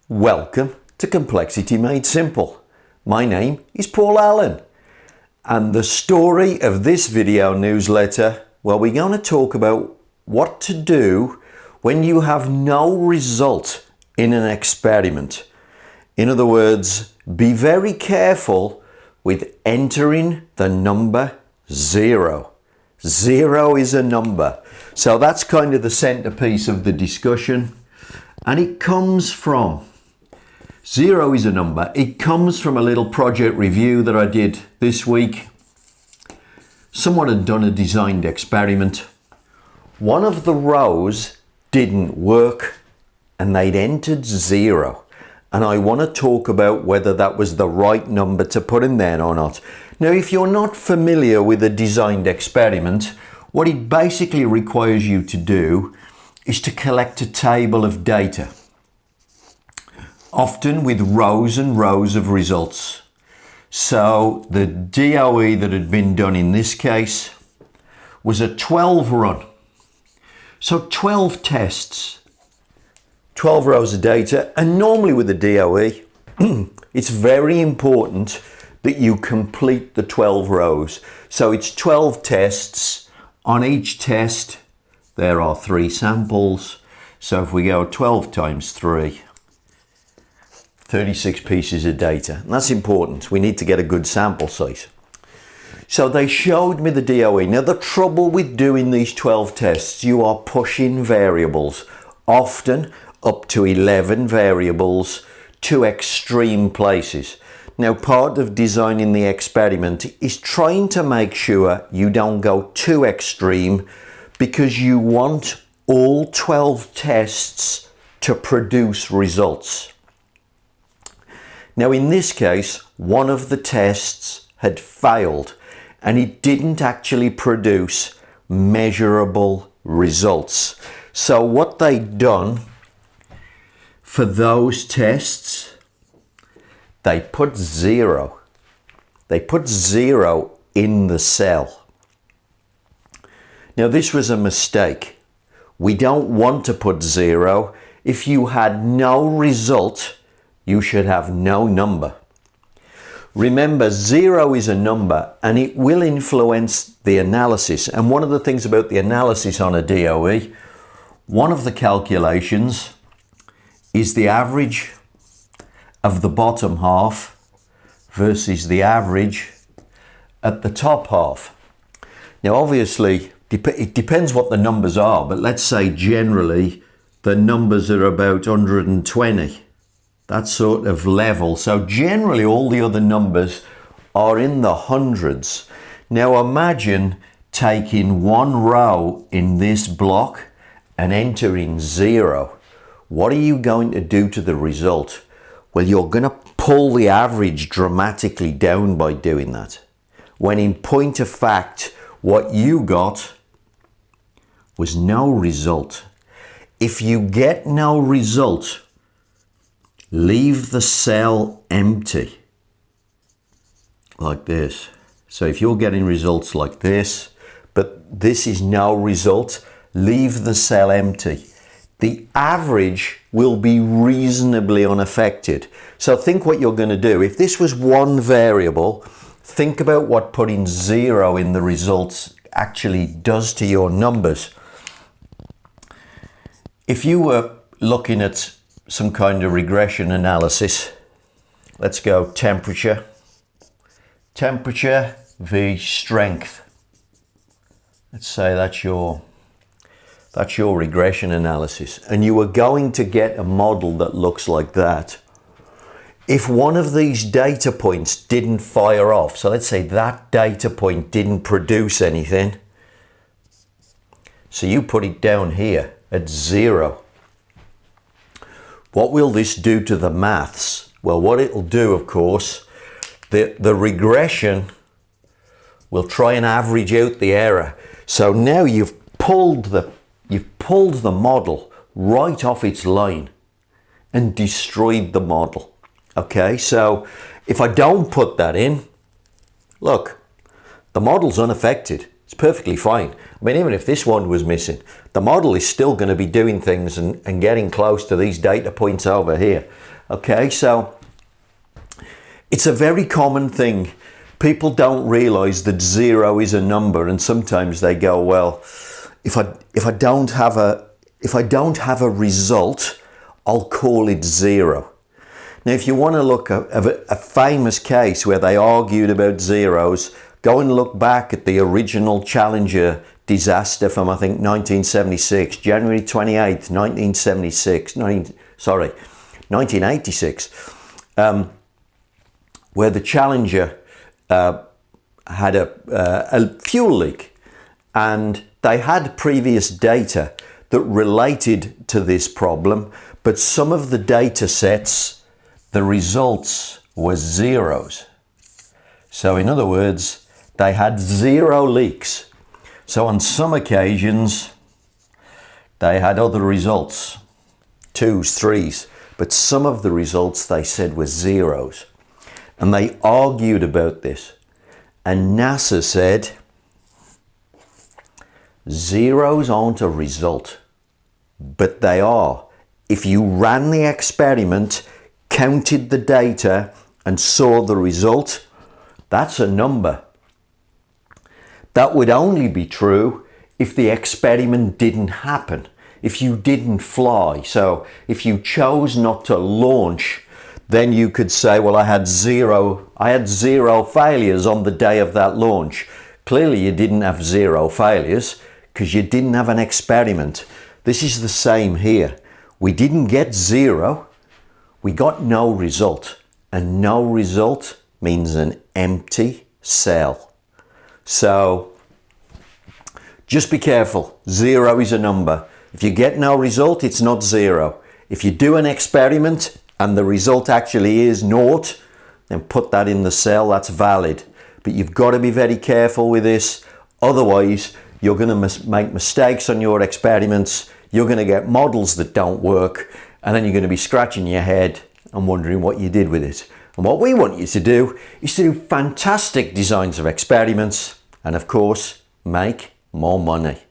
Welcome to Complexity Made Simple. My name is Paul Allen, and the story of this video newsletter, well, we're going to talk about what to do when you have no result in an experiment. In other words, be very careful with entering the number 0. 0 is a number. So that's kind of the centerpiece of the discussion, and it comes from 0 is a number. It comes from a little project review that I did this week. Someone had done a designed experiment. One of the rows didn't work and they'd entered 0. And I want to talk about whether that was the right number to put in there or not. Now, if you're not familiar with a designed experiment, what it basically requires you to do is to collect a table of data, often with rows and rows of results. So the DOE that had been done in this case was a 12 run. So 12 tests, 12 rows of data, and normally with the DOE, it's very important that you complete the 12 rows. So it's 12 tests. On each test, there are 3 samples. So if we go 12 times 3, 36 pieces of data. And that's important. We need to get a good sample size. So they showed me the DOE. Now the trouble with doing these 12 tests, you are pushing variables, often up to 11 variables, to extreme places. Now part of designing the experiment is trying to make sure you don't go too extreme, because you want all 12 tests to produce results. Now in this case, one of the tests had failed and it didn't actually produce measurable results. So what they'd done for those tests, they put 0. They put 0 in the cell. Now this was a mistake. We don't want to put 0. If you had no result, you should have no number. Remember, 0 is a number and it will influence the analysis. And one of the things about the analysis on a DOE, one of the calculations is the average of the bottom half versus the average at the top half. Now obviously, it depends what the numbers are, but let's say generally the numbers are about 120. That sort of level. So generally all the other numbers are in the hundreds. Now imagine taking one row in this block and entering 0. What are you going to do to the result? Well, you're going to pull the average dramatically down by doing that. When in point of fact, what you got was no result. If you get no result, leave the cell empty, like this. So if you're getting results like this, but this is no result, leave the cell empty. The average will be reasonably unaffected. So think what you're going to do. If this was one variable, think about what putting 0 in the results actually does to your numbers. If you were looking at some kind of regression analysis, let's go temperature v strength. Let's say that's your regression analysis, and you are going to get a model that looks like that. If one of these data points didn't fire off, so let's say that data point didn't produce anything, so you put it down here at 0. What will this do to the maths? Well, what it'll do, of course, the regression will try and average out the error. So now you've pulled the model right off its line and destroyed the model. Okay, so if I don't put that in, look, the model's unaffected. It's perfectly fine. I mean, even if this one was missing, the model is still going to be doing things and getting close to these data points over here. Okay, so it's a very common thing. People don't realize that 0 is a number, and sometimes they go, well, if I don't have a result, I'll call it 0. Now, if you want to look at a famous case where they argued about zeros, go and look back at the original Challenger disaster from, I think, 1976, January 28th, 1986, where the Challenger had a fuel leak, and they had previous data that related to this problem, but some of the data sets, the results were zeros. So in other words, they had 0 leaks. So on some occasions, they had other results, 2s, 3s, but some of the results they said were zeros. And they argued about this. And NASA said, zeros aren't a result, but they are. If you ran the experiment, counted the data, and saw the result, that's a number. That would only be true if the experiment didn't happen, if you didn't fly. So if you chose not to launch, then you could say, well, I had zero failures on the day of that launch. Clearly you didn't have 0 failures because you didn't have an experiment. This is the same here. We didn't get 0, we got no result. And no result means an empty cell. So just be careful. 0 is a number. If you get no result, it's not 0. If you do an experiment and the result actually is 0, then put that in the cell. That's valid. But you've got to be very careful with this. Otherwise, you're going to make mistakes on your experiments. You're going to get models that don't work. And then you're going to be scratching your head and wondering what you did with it. And what we want you to do is to do fantastic designs of experiments and, of course, make more money.